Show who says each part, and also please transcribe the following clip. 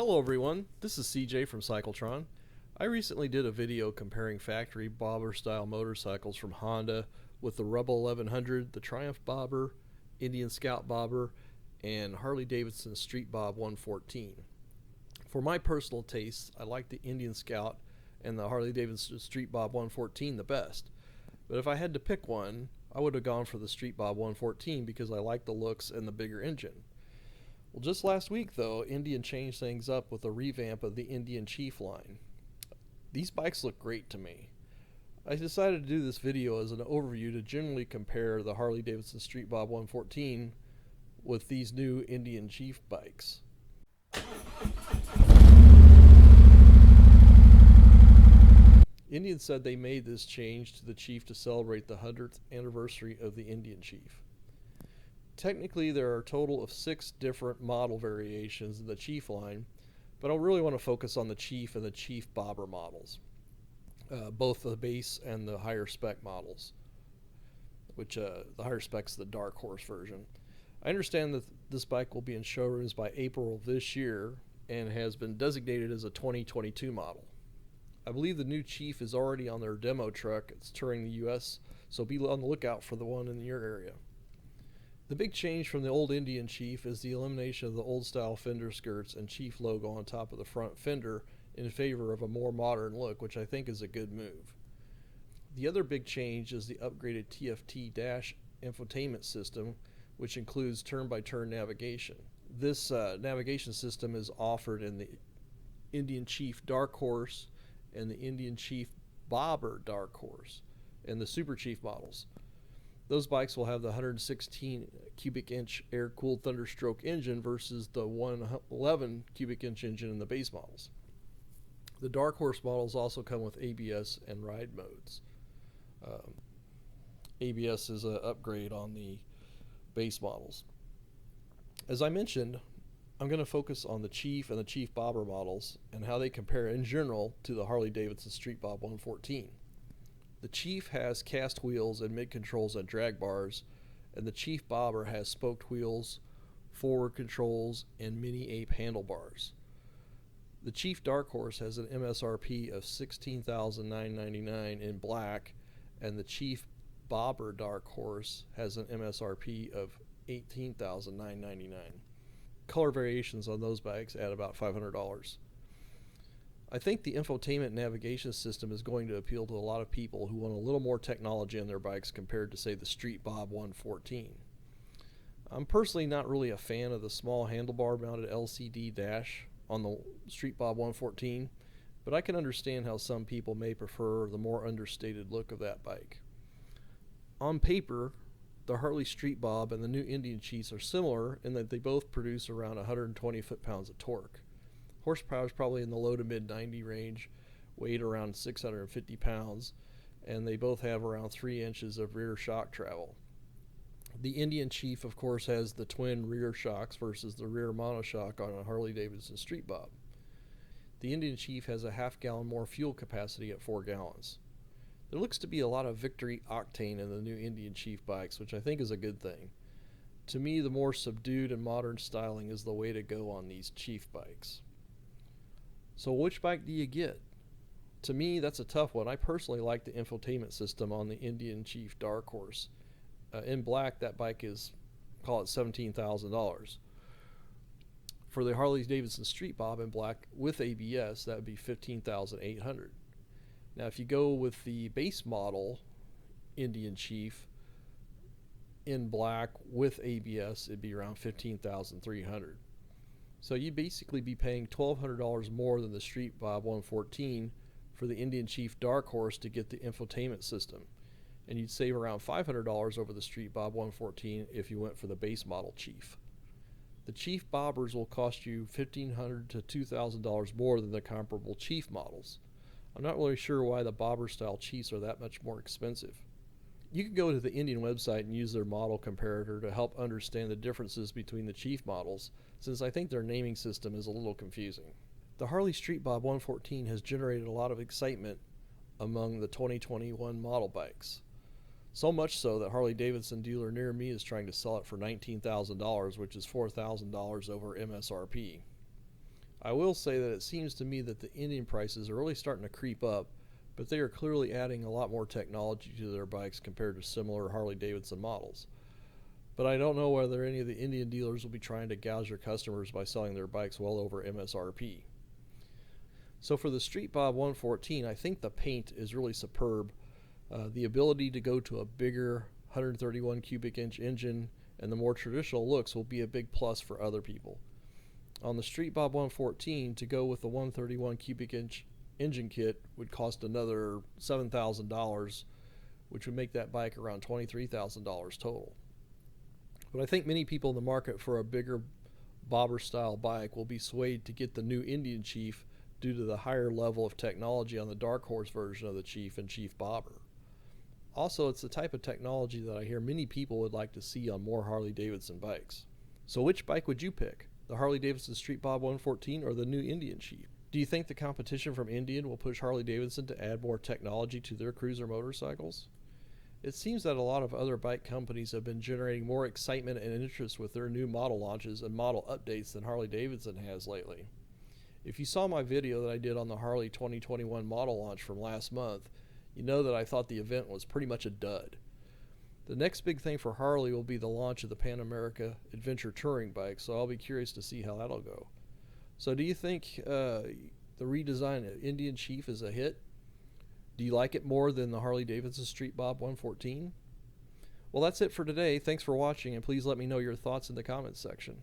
Speaker 1: Hello everyone, this is CJ from Cycletron. I recently did a video comparing factory bobber style motorcycles from Honda with the Rebel 1100, the Triumph Bobber, Indian Scout Bobber, and Harley Davidson Street Bob 114. For my personal tastes, I like the Indian Scout and the Harley Davidson Street Bob 114 the best. But if I had to pick one, I would have gone for the Street Bob 114 because I like the looks and the bigger engine. Well, just last week, though, Indian changed things up with a revamp of the Indian Chief line. These bikes look great to me. I decided to do this video as an overview to generally compare the Harley Davidson Street Bob 114 with these new Indian Chief bikes. Indian said they made this change to the Chief to celebrate the 100th anniversary of the Indian Chief. Technically, there are a total of 6 different model variations in the Chief line, but I really want to focus on the Chief and the Chief Bobber models, both the base and the higher spec models, which the higher spec is the Darkhorse version. I understand that this bike will be in showrooms by April of this year and has been designated as a 2022 model. I believe the new Chief is already on their demo truck. It's touring the US, so be on the lookout for the one in your area. The big change from the old Indian Chief is the elimination of the old style fender skirts and Chief logo on top of the front fender in favor of a more modern look, which I think is a good move. The other big change is the upgraded TFT dash infotainment system, which includes turn-by-turn navigation. This navigation system is offered in the Indian Chief Darkhorse and the Indian Chief Bobber Darkhorse and the Super Chief models. Those bikes will have the 116 cubic inch air-cooled Thunderstroke engine versus the 111 cubic inch engine in the base models. The Darkhorse models also come with ABS and ride modes. ABS is an upgrade on the base models. As I mentioned, I'm going to focus on the Chief and the Chief Bobber models and how they compare in general to the Harley Davidson Street Bob 114. The Chief has cast wheels and mid-controls and drag bars, and the Chief Bobber has spoked wheels, forward controls, and mini-ape handlebars. The Chief Darkhorse has an MSRP of $16,999 in black, and the Chief Bobber Darkhorse has an MSRP of $18,999. Color variations on those bikes add about $500. I think the infotainment navigation system is going to appeal to a lot of people who want a little more technology on their bikes compared to, say, the Street Bob 114. I'm personally not really a fan of the small handlebar mounted LCD dash on the Street Bob 114, but I can understand how some people may prefer the more understated look of that bike. On paper, the Harley Street Bob and the new Indian Chiefs are similar in that they both produce around 120 foot-pounds of torque. Horsepower is probably in the low to mid 90 range, weight around 650 pounds, and they both have around 3 inches of rear shock travel. The Indian Chief, of course, has the twin rear shocks versus the rear monoshock on a Harley Davidson Street Bob. The Indian Chief has a half-gallon more fuel capacity at 4 gallons. There looks to be a lot of victory octane in the new Indian Chief bikes, which I think is a good thing. To me, the more subdued and modern styling is the way to go on these Chief bikes. So which bike do you get? To me, that's a tough one. I personally like the infotainment system on the Indian Chief Darkhorse. In black, that bike is, call it $17,000. For the Harley Davidson Street Bob in black with ABS, that would be $15,800. Now, if you go with the base model Indian Chief in black with ABS, it'd be around $15,300. So you'd basically be paying $1,200 more than the Street Bob 114 for the Indian Chief Darkhorse to get the infotainment system. And you'd save around $500 over the Street Bob 114 if you went for the base model Chief. The Chief Bobbers will cost you $1,500 to $2,000 more than the comparable Chief models. I'm not really sure why the Bobber style Chiefs are that much more expensive. You can go to the Indian website and use their model comparator to help understand the differences between the Chief models, since I think their naming system is a little confusing. The Harley Street Bob 114 has generated a lot of excitement among the 2021 model bikes. So much so that Harley Davidson dealer near me is trying to sell it for $19,000, which is $4,000 over MSRP. I will say that it seems to me that the Indian prices are really starting to creep up, but they are clearly adding a lot more technology to their bikes compared to similar Harley Davidson models. But I don't know whether any of the Indian dealers will be trying to gouge their customers by selling their bikes well over MSRP. So for the Street Bob 114, I think the paint is really superb. The ability to go to a bigger 131 cubic inch engine and the more traditional looks will be a big plus for other people. On the Street Bob 114, to go with the 131 cubic inch engine kit would cost another $7,000, which would make that bike around $23,000 total. But I think many people in the market for a bigger bobber style bike will be swayed to get the new Indian Chief due to the higher level of technology on the Darkhorse version of the Chief and Chief Bobber. Also, it's the type of technology that I hear many people would like to see on more Harley Davidson bikes. So which bike would you pick? The Harley Davidson Street Bob 114 or the new Indian Chief? Do you think the competition from Indian will push Harley Davidson to add more technology to their cruiser motorcycles? It seems that a lot of other bike companies have been generating more excitement and interest with their new model launches and model updates than Harley Davidson has lately. If you saw my video that I did on the Harley 2021 model launch from last month, you know that I thought the event was pretty much a dud. The next big thing for Harley will be the launch of the Pan America Adventure Touring bike, so I'll be curious to see how that'll go. So do you think the redesigned Indian Chief is a hit? Do you like it more than the Harley Davidson Street Bob 114? Well, that's it for today. Thanks for watching, and please let me know your thoughts in the comments section.